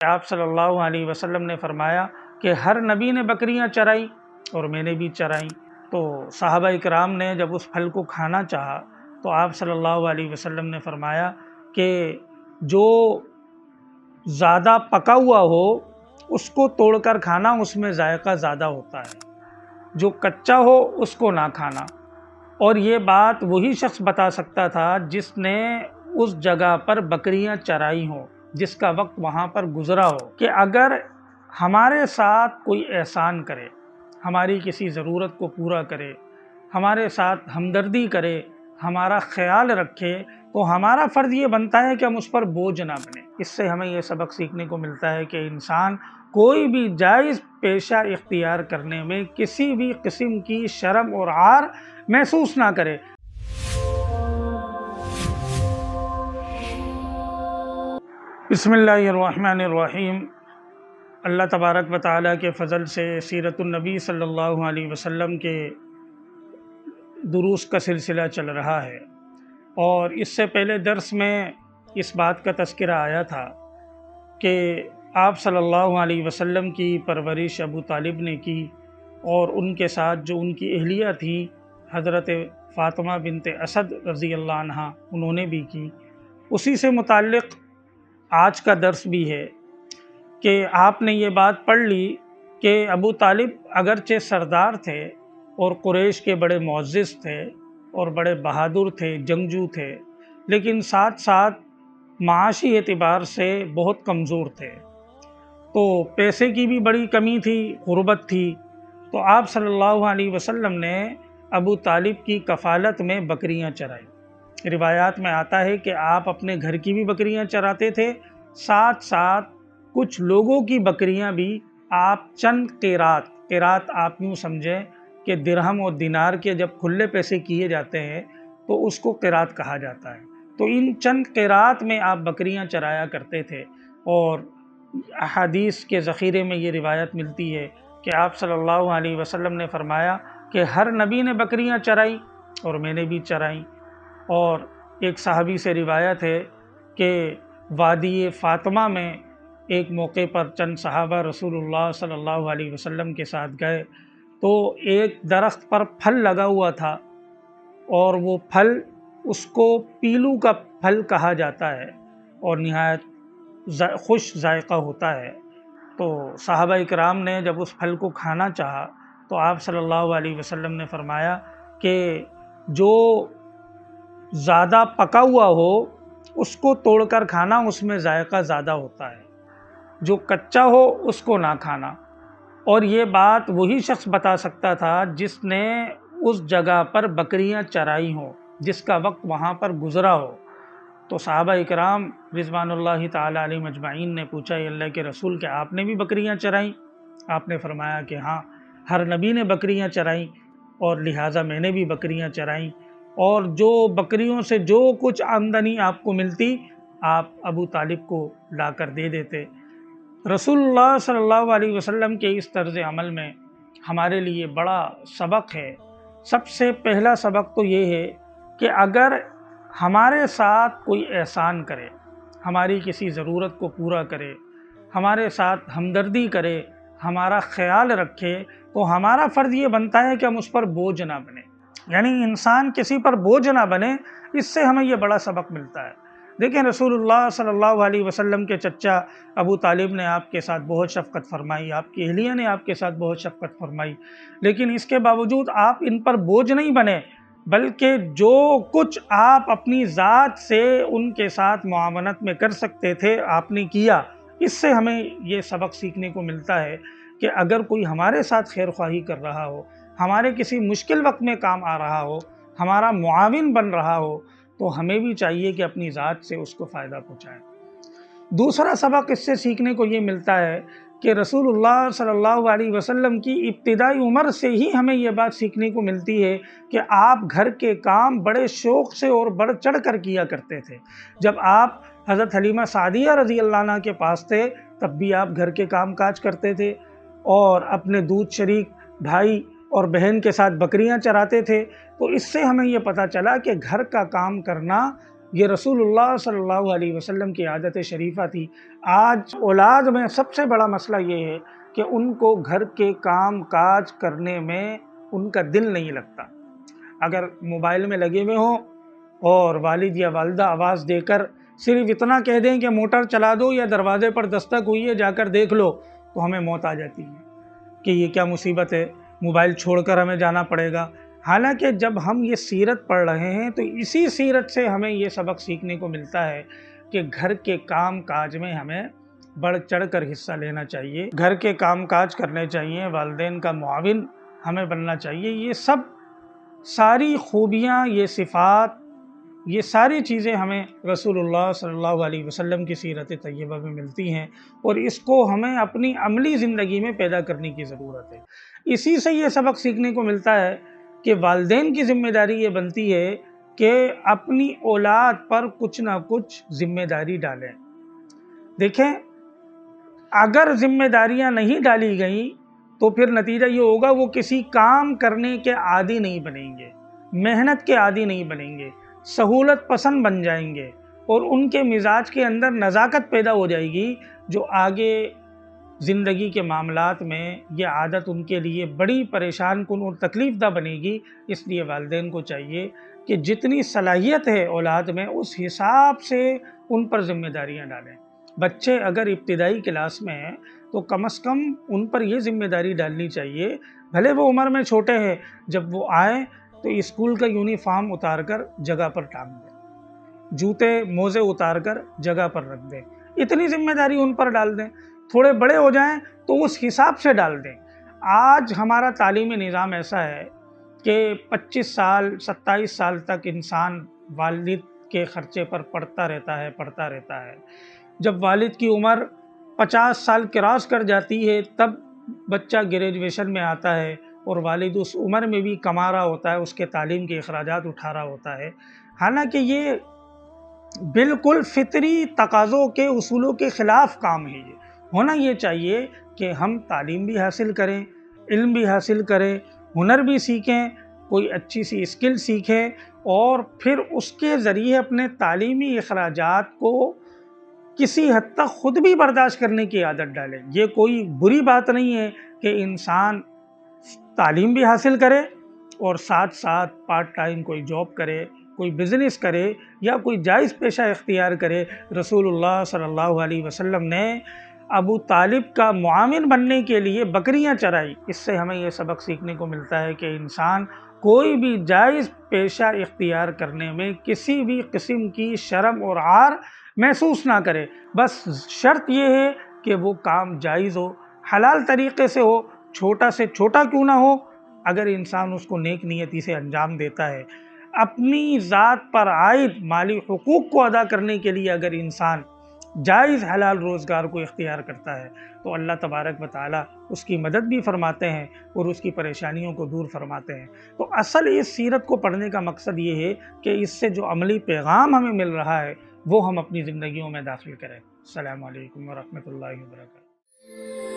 آپ صلی اللہ علیہ وسلم نے فرمایا کہ ہر نبی نے بکریاں چرائی اور میں نے بھی چرائیں۔ تو صحابہ اکرام نے جب اس پھل کو کھانا چاہا تو آپ صلی اللہ علیہ وسلم نے فرمایا کہ جو زیادہ پکا ہوا ہو اس کو توڑ کر کھانا، اس میں ذائقہ زیادہ ہوتا ہے، جو کچا ہو اس کو نہ کھانا۔ اور یہ بات وہی شخص بتا سکتا تھا جس نے اس جگہ پر بکریاں چرائی ہوں، جس کا وقت وہاں پر گزرا ہو، کہ اگر ہمارے ساتھ کوئی احسان کرے، ہماری کسی ضرورت کو پورا کرے، ہمارے ساتھ ہمدردی کرے، ہمارا خیال رکھے، تو ہمارا فرض یہ بنتا ہے کہ ہم اس پر بوجھ نہ بنیں۔ اس سے ہمیں یہ سبق سیکھنے کو ملتا ہے کہ انسان کوئی بھی جائز پیشہ اختیار کرنے میں کسی بھی قسم کی شرم اور عار محسوس نہ کرے۔ بسم اللہ الرحمن الرحیم۔ اللہ تبارک و تعالیٰ کے فضل سے سیرت النبی صلی اللہ علیہ وسلم کے دروس کا سلسلہ چل رہا ہے، اور اس سے پہلے درس میں اس بات کا تذکرہ آیا تھا کہ آپ صلی اللہ علیہ وسلم کی پرورش ابو طالب نے کی، اور ان کے ساتھ جو ان کی اہلیہ تھی حضرت فاطمہ بنت اسد رضی اللہ عنہ، انہوں نے بھی کی۔ اسی سے متعلق آج کا درس بھی ہے کہ آپ نے یہ بات پڑھ لی کہ ابو طالب اگرچہ سردار تھے اور قریش کے بڑے معزز تھے اور بڑے بہادر تھے، جنگجو تھے، لیکن ساتھ ساتھ معاشی اعتبار سے بہت کمزور تھے۔ تو پیسے کی بھی بڑی کمی تھی، غربت تھی۔ تو آپ صلی اللہ علیہ وسلم نے ابو طالب کی کفالت میں بکریاں چرائی۔ روایات میں آتا ہے کہ آپ اپنے گھر کی بھی بکریاں چراتے تھے، ساتھ ساتھ کچھ لوگوں کی بکریاں بھی آپ چند قیرات آپ یوں سمجھیں کہ درہم اور دینار کے جب کھلے پیسے کیے جاتے ہیں تو اس کو قیرات کہا جاتا ہے۔ تو ان چند قیرات میں آپ بکریاں چرایا کرتے تھے، اور احادیث کے ذخیرے میں یہ روایت ملتی ہے کہ آپ صلی اللہ علیہ وسلم نے فرمایا کہ ہر نبی نے بکریاں چرائی اور میں نے بھی چرائیں۔ اور ایک صحابی سے روایت ہے کہ وادی فاطمہ میں ایک موقع پر چند صحابہ رسول اللہ صلی اللہ علیہ وسلم کے ساتھ گئے، تو ایک درخت پر پھل لگا ہوا تھا، اور وہ پھل اس کو پیلو کا پھل کہا جاتا ہے اور نہایت خوش ذائقہ ہوتا ہے۔ تو صحابہ اکرام نے جب اس پھل کو کھانا چاہا تو آپ صلی اللہ علیہ وسلم نے فرمایا کہ جو زیادہ پکا ہوا ہو اس کو توڑ کر کھانا، اس میں ذائقہ زیادہ ہوتا ہے، جو کچا ہو اس کو نہ کھانا۔ اور یہ بات وہی شخص بتا سکتا تھا جس نے اس جگہ پر بکریاں چرائی ہوں، جس کا وقت وہاں پر گزرا ہو۔ تو صحابہ اکرام رضوان اللہ تعالی علیہم اجمعین نے پوچھا، اے اللہ کے رسول، کہ آپ نے بھی بکریاں چرائیں؟ آپ نے فرمایا کہ ہاں، ہر نبی نے بکریاں چرائیں، اور لہٰذا میں نے بھی بکریاں چرائیں، اور جو بکریوں سے جو کچھ آمدنی آپ کو ملتی آپ ابو طالب کو لا کر دے دیتے۔ رسول اللہ صلی اللہ علیہ وسلم کے اس طرز عمل میں ہمارے لیے بڑا سبق ہے۔ سب سے پہلا سبق تو یہ ہے کہ اگر ہمارے ساتھ کوئی احسان کرے، ہماری کسی ضرورت کو پورا کرے، ہمارے ساتھ ہمدردی کرے، ہمارا خیال رکھے، تو ہمارا فرض یہ بنتا ہے کہ ہم اس پر بوجھ نہ بنیں، یعنی انسان کسی پر بوجھ نہ بنے۔ اس سے ہمیں یہ بڑا سبق ملتا ہے۔ دیکھیں، رسول اللہ صلی اللہ علیہ وسلم کے چچا ابو طالب نے آپ کے ساتھ بہت شفقت فرمائی، آپ کی اہلیہ نے آپ کے ساتھ بہت شفقت فرمائی، لیکن اس کے باوجود آپ ان پر بوجھ نہیں بنے، بلکہ جو کچھ آپ اپنی ذات سے ان کے ساتھ معاونت میں کر سکتے تھے آپ نے کیا۔ اس سے ہمیں یہ سبق سیکھنے کو ملتا ہے کہ اگر کوئی ہمارے ساتھ خیر خواہی کر رہا ہو، ہمارے کسی مشکل وقت میں کام آ رہا ہو، ہمارا معاون بن رہا ہو، تو ہمیں بھی چاہیے کہ اپنی ذات سے اس کو فائدہ پہنچائیں۔ دوسرا سبق اس سے سیکھنے کو یہ ملتا ہے کہ رسول اللہ صلی اللہ علیہ وسلم کی ابتدائی عمر سے ہی ہمیں یہ بات سیکھنے کو ملتی ہے کہ آپ گھر کے کام بڑے شوق سے اور بڑھ چڑھ کر کیا کرتے تھے۔ جب آپ حضرت حلیمہ سعدیہ رضی اللہ عنہ کے پاس تھے تب بھی آپ گھر کے کام کاج کرتے تھے، اور اپنے دودھ شریک بھائی اور بہن کے ساتھ بکریاں چراتے تھے۔ تو اس سے ہمیں یہ پتہ چلا کہ گھر کا کام کرنا یہ رسول اللہ صلی اللہ علیہ وسلم کی عادت شریفہ تھی۔ آج اولاد میں سب سے بڑا مسئلہ یہ ہے کہ ان کو گھر کے کام کاج کرنے میں ان کا دل نہیں لگتا۔ اگر موبائل میں لگے ہوئے ہوں اور والد یا والدہ آواز دے کر صرف اتنا کہہ دیں کہ موٹر چلا دو یا دروازے پر دستک ہوئی ہے جا کر دیکھ لو، تو ہمیں موت آ جاتی ہے کہ یہ کیا مصیبت ہے، موبائل چھوڑ کر ہمیں جانا پڑے گا۔ حالانکہ جب ہم یہ سیرت پڑھ رہے ہیں تو اسی سیرت سے ہمیں یہ سبق سیکھنے کو ملتا ہے کہ گھر کے کام کاج میں ہمیں بڑھ چڑھ کر حصہ لینا چاہیے، گھر کے کام کاج کرنے چاہیے، والدین کا معاون ہمیں بننا چاہیے۔ یہ سب ساری خوبیاں، یہ صفات، یہ ساری چیزیں ہمیں رسول اللہ صلی اللہ علیہ وسلم کی سیرت طیبہ میں ملتی ہیں، اور اس کو ہمیں اپنی عملی زندگی میں پیدا کرنے کی ضرورت ہے۔ اسی سے یہ سبق سیکھنے کو ملتا ہے کہ والدین کی ذمہ داری یہ بنتی ہے کہ اپنی اولاد پر کچھ نہ کچھ ذمہ داری ڈالیں۔ دیکھیں، اگر ذمہ داریاں نہیں ڈالی گئیں تو پھر نتیجہ یہ ہوگا وہ کسی کام کرنے کے عادی نہیں بنیں گے، محنت کے عادی نہیں بنیں گے، سہولت پسند بن جائیں گے، اور ان کے مزاج کے اندر نزاکت پیدا ہو جائے گی، جو آگے زندگی کے معاملات میں یہ عادت ان کے لیے بڑی پریشان کن اور تکلیف دہ بنے گی۔ اس لیے والدین کو چاہیے کہ جتنی صلاحیت ہے اولاد میں اس حساب سے ان پر ذمہ داریاں ڈالیں۔ بچے اگر ابتدائی کلاس میں ہیں تو کم از کم ان پر یہ ذمہ داری ڈالنی چاہیے، بھلے وہ عمر میں چھوٹے ہیں، جب وہ آئیں تو اسکول کا یونیفارم اتار کر جگہ پر ٹانگ دیں، جوتے موزے اتار کر جگہ پر رکھ دیں، اتنی ذمہ داری ان پر ڈال دیں۔ تھوڑے بڑے ہو جائیں تو اس حساب سے ڈال دیں۔ آج ہمارا تعلیمی نظام ایسا ہے کہ 25 سال 27 سال تک انسان والد کے خرچے پر پڑتا رہتا ہے۔ جب والد کی عمر 50 سال کراس کر جاتی ہے تب بچہ گریجویشن میں آتا ہے، اور والد اس عمر میں بھی کما رہا ہوتا ہے، اس کے تعلیم کے اخراجات اٹھا رہا ہوتا ہے۔ حالانکہ یہ بالکل فطری تقاضوں کے اصولوں کے خلاف کام ہے۔ یہ ہونا یہ چاہیے کہ ہم تعلیم بھی حاصل کریں، علم بھی حاصل کریں، ہنر بھی سیکھیں، کوئی اچھی سی اسکل سیکھیں، اور پھر اس کے ذریعے اپنے تعلیمی اخراجات کو کسی حد تک خود بھی برداشت کرنے کی عادت ڈالیں۔ یہ کوئی بری بات نہیں ہے کہ انسان تعلیم بھی حاصل کرے اور ساتھ ساتھ پارٹ ٹائم کوئی جاب کرے، کوئی بزنس کرے، یا کوئی جائز پیشہ اختیار کرے۔ رسول اللہ صلی اللہ علیہ وسلم نے ابو طالب کا معاون بننے کے لیے بکریاں چرائی۔ اس سے ہمیں یہ سبق سیکھنے کو ملتا ہے کہ انسان کوئی بھی جائز پیشہ اختیار کرنے میں کسی بھی قسم کی شرم اور عار محسوس نہ کرے۔ بس شرط یہ ہے کہ وہ کام جائز ہو، حلال طریقے سے ہو، چھوٹا سے چھوٹا کیوں نہ ہو، اگر انسان اس کو نیک نیتی سے انجام دیتا ہے۔ اپنی ذات پر عائد مالی حقوق کو ادا کرنے کے لیے اگر انسان جائز حلال روزگار کو اختیار کرتا ہے تو اللہ تبارک و تعالیٰ اس کی مدد بھی فرماتے ہیں اور اس کی پریشانیوں کو دور فرماتے ہیں۔ تو اصل اس سیرت کو پڑھنے کا مقصد یہ ہے کہ اس سے جو عملی پیغام ہمیں مل رہا ہے وہ ہم اپنی زندگیوں میں داخل کریں۔ السلام علیکم ورحمۃ اللہ وبرکاتہ۔